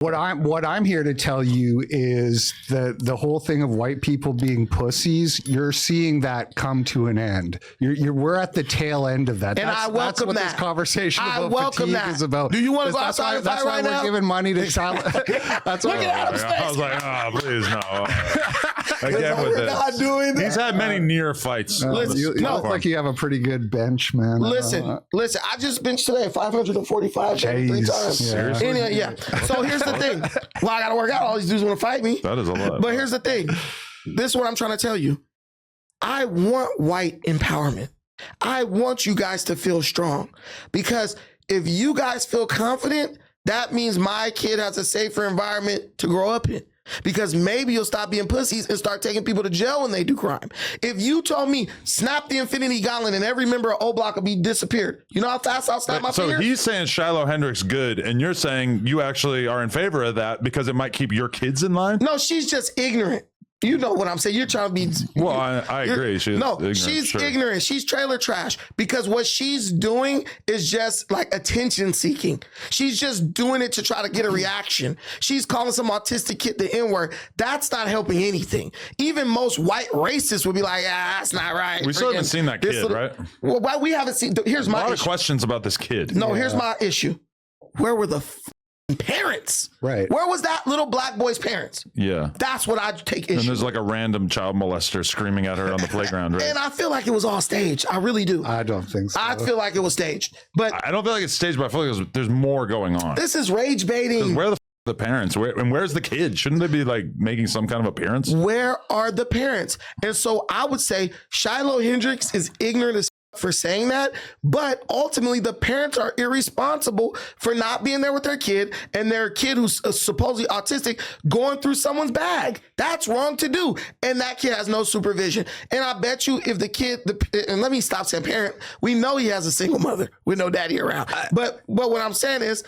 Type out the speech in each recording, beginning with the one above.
What I'm here to tell you is the whole thing of white people being pussies. You're seeing that come to an end. We're at the tail end of that. And I welcome what that. This conversation I about welcome fatigue that. is about. Do you want to go outside and fight right now? That's why we're giving money to Shiloh. That's Look at Adam's face. I was like, oh, please no. Again We're with this. not doing that. He's had many near fights. You look like you have a pretty good bench, man. Listen. I just benched today 545 3 times. Seriously? Anyway, yeah. So here's the thing. Well, I got to work out. All these dudes want to fight me. That is a lot. But here's the thing. This is what I'm trying to tell you. I want white empowerment. I want you guys to feel strong, because if you guys feel confident, that means my kid has a safer environment to grow up in. Because maybe you'll stop being pussies and start taking people to jail when they do crime. If you told me snap the Infinity Gauntlet and every member of O Block would be disappeared, you know how fast I'll snap my fingers? So he's saying Shiloh Hendricks good, and you're saying you actually are in favor of that because it might keep your kids in line? No, she's just ignorant. You know what I'm saying. You're trying to be. Well, I agree. She's ignorant. She's trailer trash, because what she's doing is just like attention seeking. She's just doing it to try to get a reaction. She's calling some autistic kid the N-word. That's not helping anything. Even most white racists would be like, that's not right. We still haven't seen that kid, right? Well, why we haven't seen. Here's my issue. A lot of questions about this kid. No, here's my issue. Where were the parents? Right. Where was that little black boy's parents? Yeah. That's what I take issue. And there's like a random child molester screaming at her on the playground, right? And I feel like it was all staged. I really do. I don't think so. I feel like it was staged. But I don't feel like it's staged, but I feel like there's more going on. This is rage baiting. Where the the parents? Where's the kid? Shouldn't they be like making some kind of appearance? Where are the parents? And so I would say Shiloh Hendricks is ignorant as for saying that, but ultimately the parents are irresponsible for not being there with their kid, and their kid who's supposedly autistic going through someone's bag. That's wrong to do. And that kid has no supervision. And I bet you if the kid, and let me stop saying parent, we know he has a single mother with no daddy around. But what I'm saying is,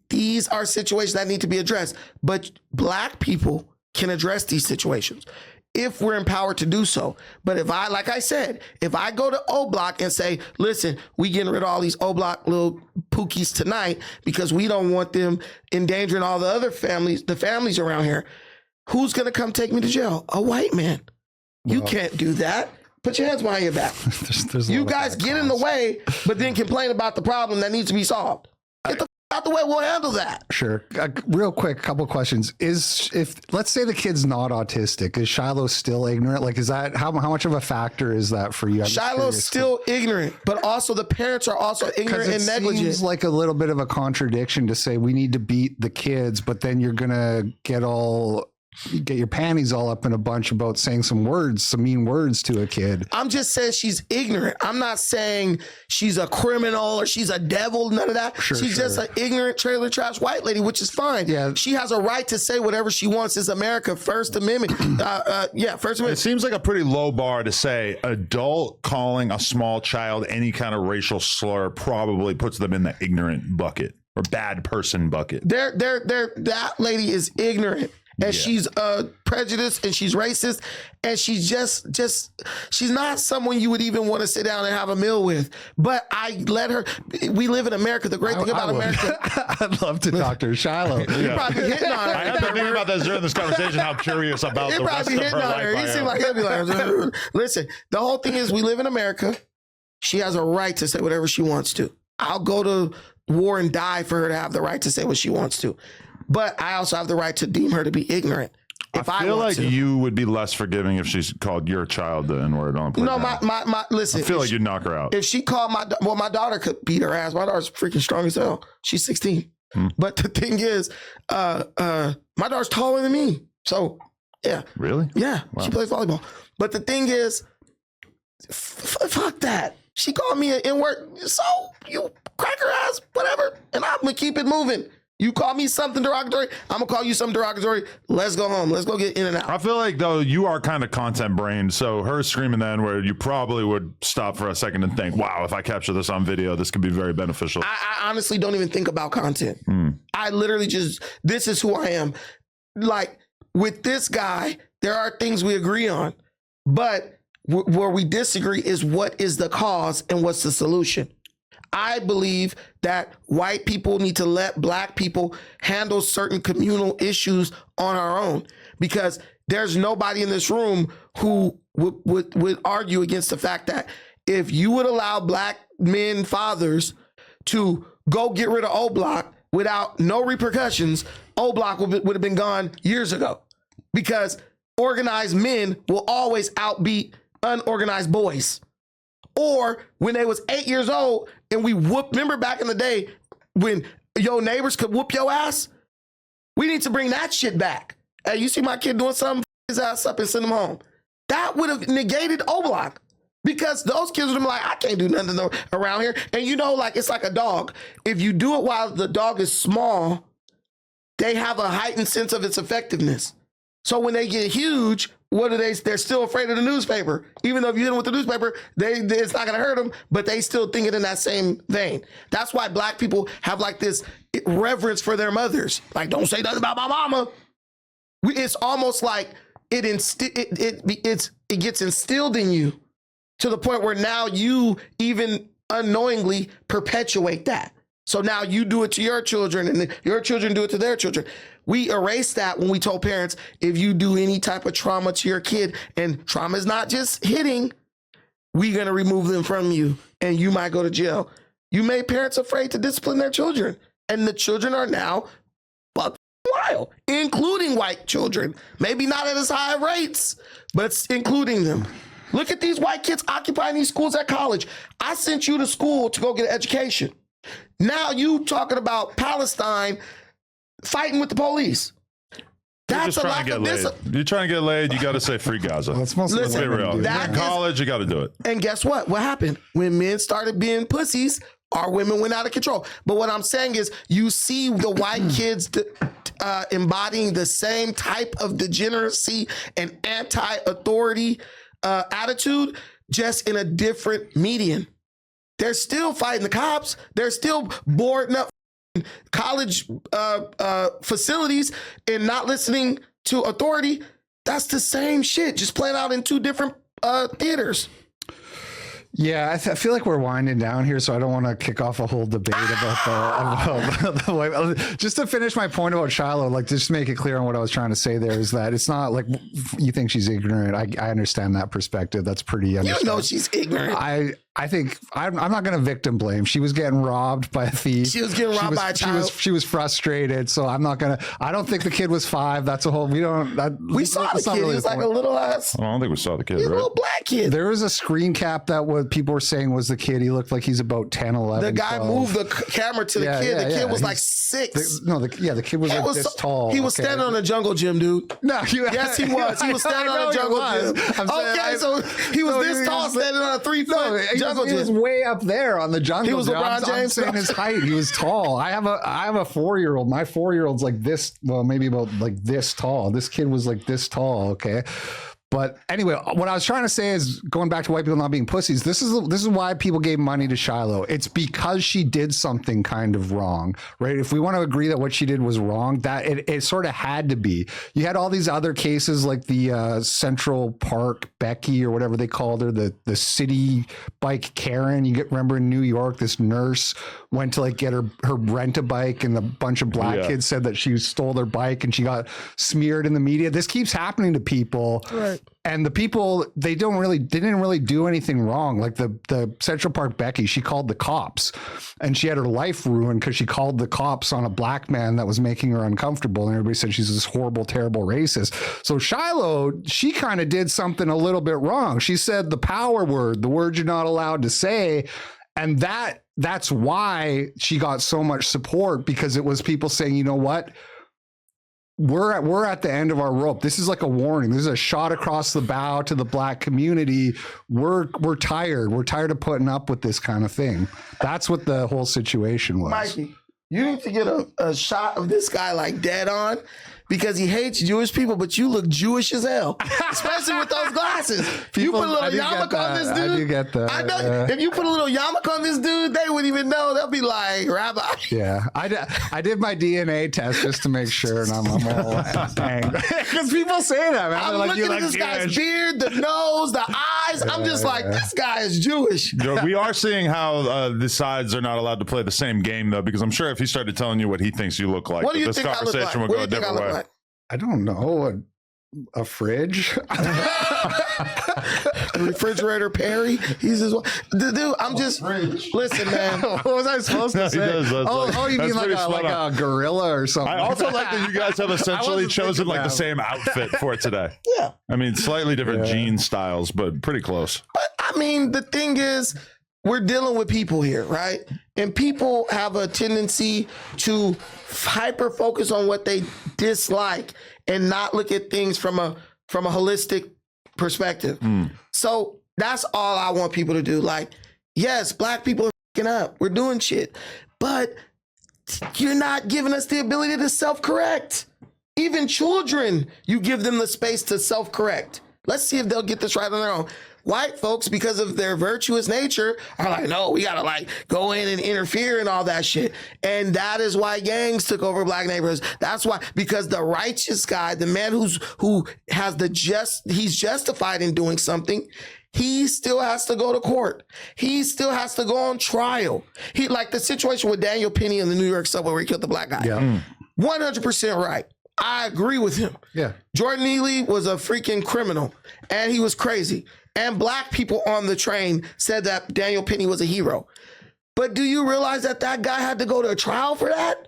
these are situations that need to be addressed. But Black people can address these situations if we're empowered to do so. But if I, like I said, if I go to O Block and say, listen, we getting rid of all these O Block little pookies tonight because we don't want them endangering all the other families, the families around here, who's going to come take me to jail? A white man. Well, you can't do that. Put your hands behind your back. there's you guys get in the way, but then complain about the problem that needs to be solved. Get the out the way, we'll handle that. Sure. Real quick, couple of questions. If let's say the kid's not autistic, is Shiloh still ignorant? Like, is that how much of a factor is that for you? Shiloh's still ignorant, but also the parents are also ignorant and negligent. Seems like a little bit of a contradiction to say we need to beat the kids, but then you're gonna get your panties all up in a bunch about saying some mean words to a kid. I'm just saying she's ignorant. I'm not saying she's a criminal or she's a devil, none of that. She's just an ignorant trailer trash white lady, which is fine. Yeah. She has a right to say whatever she wants. It's America, First Amendment. First Amendment. It seems like a pretty low bar to say adult calling a small child any kind of racial slur probably puts them in the ignorant bucket or bad person bucket. That lady is ignorant. And she's prejudiced and she's racist, and she's she's not someone you would even want to sit down and have a meal with. But I let her. We live in America. The great thing about America. I'd love to talk to Shiloh. You probably hitting on her. I have to think about this during this conversation. How curious about the rest of her life. You seem like he'll be like, listen. The whole thing is, we live in America. She has a right to say whatever she wants to. I'll go to war and die for her to have the right to say what she wants to. But I also have the right to deem her to be ignorant. If I feel like you would be less forgiving if she's called your child the N-word on the playground. No, listen. I feel like you'd knock her out. If she called my daughter could beat her ass. My daughter's freaking strong as hell. She's 16. But the thing is, my daughter's taller than me. So, yeah. Really? Yeah. Wow. She plays volleyball. But the thing is, fuck that. She called me an N-word. So, you crack her ass, whatever. And I'm going to keep it moving. You call me something derogatory, I'm gonna call you something derogatory. Let's go home. Let's go get in and out. I feel like, though, you are kind of content brained, so her screaming then where you probably would stop for a second and think, wow, if I capture this on video, this could be very beneficial. I honestly don't even think about content. I literally this is who I am. Like, with this guy, there are things we agree on, but where we disagree is what is the cause and what's the solution. I believe that white people need to let black people handle certain communal issues on our own, because there's nobody in this room who would argue against the fact that if you would allow black men fathers to go get rid of O Block without no repercussions, O Block would have been gone years ago, because organized men will always outbeat unorganized boys. Or when they was 8 years old and we remember back in the day when your neighbors could whoop your ass? We need to bring that shit back. Hey, you see my kid doing something, his ass up and send him home. That would have negated O Block, because those kids would have been like, I can't do nothing around here. And you know, like, it's like a dog. If you do it while the dog is small, they have a heightened sense of its effectiveness. So when they get huge, what are they? They're still afraid of the newspaper. Even though if you hit them with the newspaper, it's not going to hurt them, but they still think it in that same vein. That's why black people have like this reverence for their mothers. Like, don't say nothing about my mama. It's almost like it gets instilled in you to the point where now you even unknowingly perpetuate that. So now you do it to your children and your children do it to their children. We erased that when we told parents, if you do any type of trauma to your kid, and trauma is not just hitting, we're going to remove them from you and you might go to jail. You made parents afraid to discipline their children, and the children are now fucking wild, including white children. Maybe not at as high rates, but it's including them. Look at these white kids occupying these schools at college. I sent you to school to go get an education. Now you talking about Palestine fighting with the police. That's a lack of discipline. You're trying to get laid, you got to say free Gaza. Well, it's mostly Listen, real. that In college, you got to do it. And guess what? What happened? When men started being pussies, our women went out of control. But what I'm saying is, you see the white kids embodying the same type of degeneracy and anti-authority attitude, just in a different median. They're still fighting the cops. They're still boarding up college facilities and not listening to authority. That's the same shit, just playing out in two different theaters. Yeah, I feel like we're winding down here, so I don't want to kick off a whole debate about the way. Just to finish my point about Shiloh, like, just to make it clear on what I was trying to say there, is that it's not like you think she's ignorant. I understand that perspective. That's pretty You know she's ignorant. I think I'm not going to victim blame. She was getting robbed by a thief. She was getting robbed by a child. She was frustrated. So I'm not going to, I don't think the kid was 5. That's a whole, we saw the kid. He was like a little ass. I don't think we saw the kid, He's right? a little black kid. There was a screen cap that people were saying was the kid. He looked like he's about 10, 11. The guy 12. moved the camera to the kid. The kid was like 6. The kid was like this tall. He was standing on a jungle gym, dude. No, yes, he was. He was standing on a jungle gym. So he was this tall, standing on a 3-foot jungle gym. He was way up there on the jungle. He was LeBron James. I'm saying his height. He was tall. I have a 4-year-old. My 4-year-old's like this. Well, maybe about like this tall. This kid was like this tall. Okay. But anyway, what I was trying to say is, going back to white people not being pussies, this is why people gave money to Shiloh. It's because she did something kind of wrong, right? If we want to agree that what she did was wrong, that it sort of had to be. You had all these other cases like the Central Park Becky, or whatever they called her, the city bike Karen. Remember in New York, this nurse went to like get her rent a bike, and a bunch of black kids said that she stole their bike, and she got smeared in the media. This keeps happening to people. Right. And the people, they didn't really do anything wrong. Like the Central Park Becky, she called the cops, and she had her life ruined because she called the cops on a black man that was making her uncomfortable. And everybody said she's this horrible, terrible racist. So Shiloh, she kind of did something a little bit wrong. She said the power word, the word you're not allowed to say. And that's why she got so much support, because it was people saying, you know what? We're at the end of our rope. This is like a warning. This is a shot across the bow to the black community. We're tired. We're tired of putting up with this kind of thing. That's what the whole situation was. Mikey, you need to get a shot of this guy like dead on, because he hates Jewish people, but you look Jewish as hell, especially with those glasses. You put a little yarmulke on this dude. I do get that. I know. If you put a little yarmulke on this dude, they wouldn't even know. They'll be like, Rabbi. Yeah, I did my DNA test just to make sure, and I'm all angry because people say that, man. I'm Like, looking at this guy's beard, the nose, the eyes. I'm just like, this guy is Jewish. We are seeing how the sides are not allowed to play the same game, though, because I'm sure if he started telling you what he thinks you look like, What do you this think I look conversation like? would What go do a you think I different look way. like? I don't know, a fridge. Refrigerator Perry. He's just dude. I'm just listen, man. What was I supposed to say? You mean like a gorilla or something? I also like that you guys have essentially chosen like the same outfit for today. Yeah. I mean, slightly different jean styles, but pretty close. But I mean, the thing is, we're dealing with people here, right? And people have a tendency to hyper focus on what they dislike and not look at things from a holistic perspective. So that's all I want people to do. Like, yes, black people are fucking up. We're doing shit. But you're not giving us the ability to self-correct. Even children, you give them the space to self-correct. Let's see if they'll get this right on their own. White folks, because of their virtuous nature, are like, no, we gotta like go in and interfere and all that shit. And that is why gangs took over black neighborhoods. That's why, because the righteous guy, the man who has he's justified in doing something, he still has to go to court. He still has to go on trial. He like the situation with Daniel Penny in the New York subway where he killed the black guy. Yeah. 100% right. I agree with him. Yeah. Jordan Neely was a freaking criminal and he was crazy. And black people on the train said that Daniel Penny was a hero. But do you realize that guy had to go to a trial for that?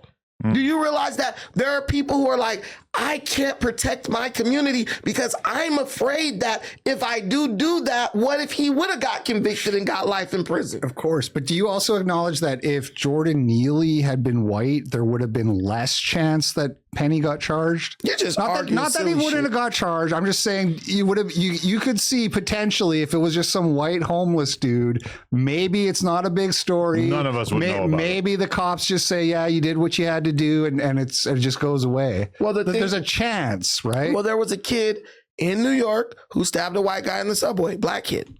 Do you realize that there are people who are like, I can't protect my community because I'm afraid that if I do that, what if he would have got convicted and got life in prison? Of course. But do you also acknowledge that if Jordan Neely had been white, there would have been less chance that Penny got charged? You're just not that he wouldn't have got charged. I'm just saying you would have. You could see potentially if it was just some white homeless dude. Maybe it's not a big story. None of us would know about maybe the cops just say, yeah, you did what you had to do, and it just goes away. Well, there's a chance, right? Well, there was a kid in New York who stabbed a white guy in the subway, black kid.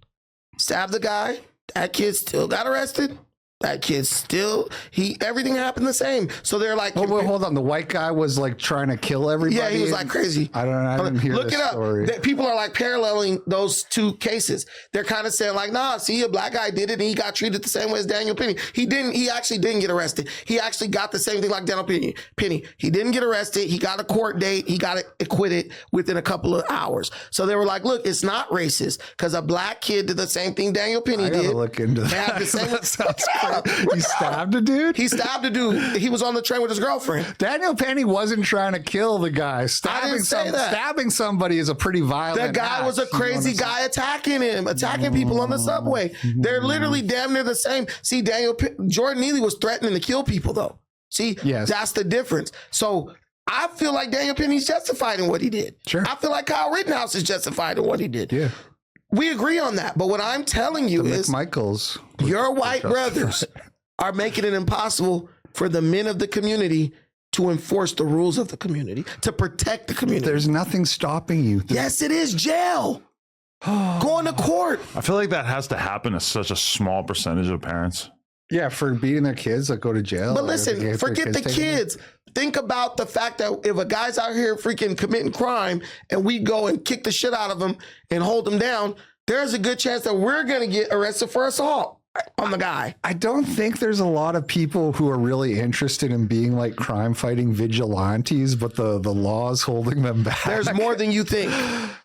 Stabbed the guy. That kid still got arrested. That kid still, everything happened the same. So they're like, oh, wait, hold on. The white guy was like trying to kill everybody. yeah, he was like crazy. I didn't hear Look this it up. story. People are like paralleling those two cases. They're kind of saying like, nah, see, a black guy did it and he got treated the same way as Daniel Penny. He actually didn't get arrested. He actually got the same thing like Daniel Penny. He didn't get arrested. He got a court date. He got acquitted within a couple of hours. So they were like, look, it's not racist because a black kid did the same thing Daniel Penny I gotta did. look into They have that. the same. That sounds crazy. He stabbed a dude? He stabbed a dude. He was on the train with his girlfriend. Daniel Penny wasn't trying to kill the guy. Stabbing somebody is a pretty violent The guy was a crazy guy attacking people on the subway. They're literally damn near the same. See, Jordan Neely was threatening to kill people though. See, yes. That's the difference. So I feel like Daniel Penny's justified in what he did. Sure. I feel like Kyle Rittenhouse is justified in what he did. Yeah. We agree on that. But what I'm telling you is Michaels. your white brothers are making it impossible for the men of the community to enforce the rules of the community, to protect the community. There's nothing stopping you. Yes, it is jail. Going to court. I feel like that has to happen to such a small percentage of parents. Yeah, for beating their kids that go to jail. But listen, forget the kids. Think about the fact that if a guy's out here freaking committing crime and we go and kick the shit out of him and hold him down, there's a good chance that we're going to get arrested for assault on the guy. I don't think there's a lot of people who are really interested in being like crime fighting vigilantes, but the law's holding them back. There's more than you think.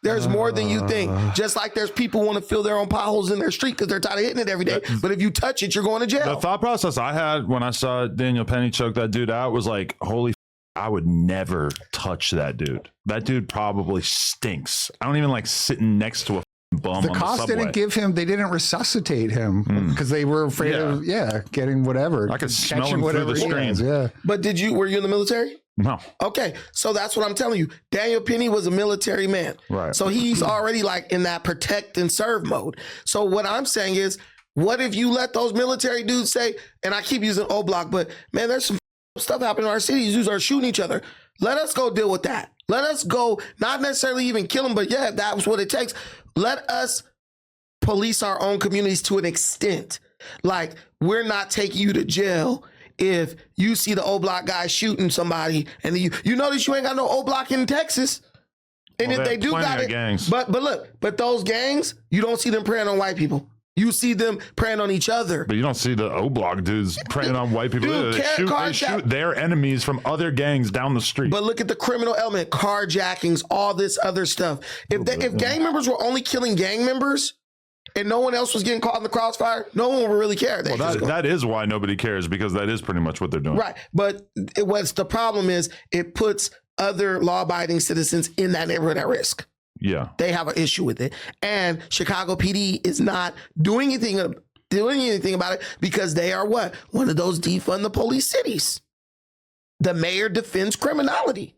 There's more than you think. Just like there's people who want to fill their own potholes in their street because they're tired of hitting it every day. But if you touch it, you're going to jail. The thought process I had when I saw Daniel Penny choke that dude out was like, holy I would never touch that dude. That dude probably stinks. I don't even like sitting next to a bum the on cops the didn't they didn't resuscitate him because they were afraid of getting whatever. I could smell him through the screen. Yeah. But were you in the military? No. Okay, so that's what I'm telling you. Daniel Penny was a military man. Right. So he's already like in that protect and serve mode. So what I'm saying is, what if you let those military dudes say, and I keep using O Block, but man, there's some stuff happening in our cities. Dudes are shooting each other. Let us go deal with that. Let us go, not necessarily even kill them, but yeah, that was what it takes. Let us police our own communities to an extent. Like, we're not taking you to jail if you see the O Block guy shooting somebody and you notice you ain't got no O Block in Texas. And if they do got it, gangs. but those gangs, you don't see them preying on white people. You see them preying on each other. But you don't see the O Block dudes preying on white people. Dude, They shoot their enemies from other gangs down the street. But look at the criminal element, carjackings, all this other stuff. If gang members were only killing gang members and no one else was getting caught in the crossfire, no one would really care. That is why nobody cares, because that is pretty much what they're doing. Right. But what's the problem is it puts other law-abiding citizens in that neighborhood at risk. Yeah. They have an issue with it. And Chicago PD is not doing anything about it because they are what? One of those defund the police cities. The mayor defends criminality.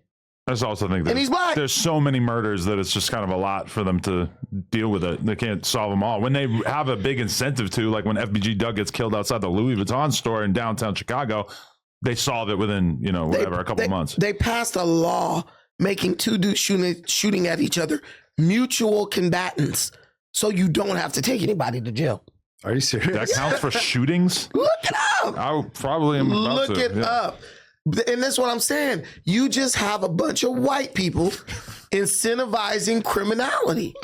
I just also think And he's black. there's so many murders that it's just kind of a lot for them to deal with it. They can't solve them all. When they have a big incentive to, like when FBG Doug gets killed outside the Louis Vuitton store in downtown Chicago, they solve it within, a couple of months. They passed a law making two dudes shooting at each other mutual combatants, so you don't have to take anybody to jail. Are you serious? That counts for shootings? Look it up. I probably am about Look it up. And that's what I'm saying. You just have a bunch of white people incentivizing criminality.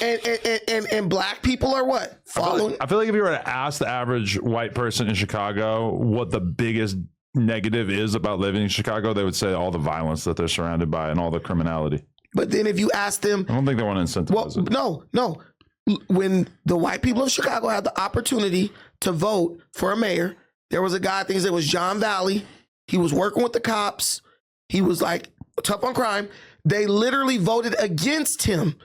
And black people are what? Following. I feel like if you were to ask the average white person in Chicago what the biggest negative is about living in Chicago, they would say all the violence that they're surrounded by and all the criminality. But then if you ask them, I don't think they want to incentivize it. No. When the white people of Chicago had the opportunity to vote for a mayor, there was a guy, I think it was John Valley. He was working with the cops. He was like tough on crime. They literally voted against him,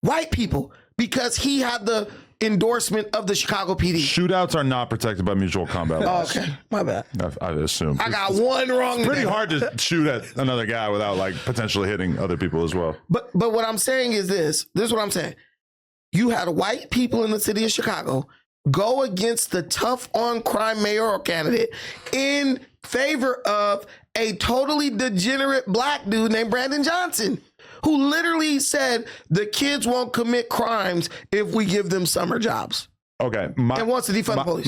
white people, because he had the endorsement of the Chicago PD. Shootouts are not protected by mutual combat laws. Okay, my bad. I assume. I got one wrong. It's pretty hard to shoot at another guy without like potentially hitting other people as well. But what I'm saying is this. This is what I'm saying. You had white people in the city of Chicago go against the tough on crime mayoral candidate in favor of a totally degenerate black dude named Brandon Johnson, who literally said the kids won't commit crimes if we give them summer jobs. Okay. And wants to defund the police.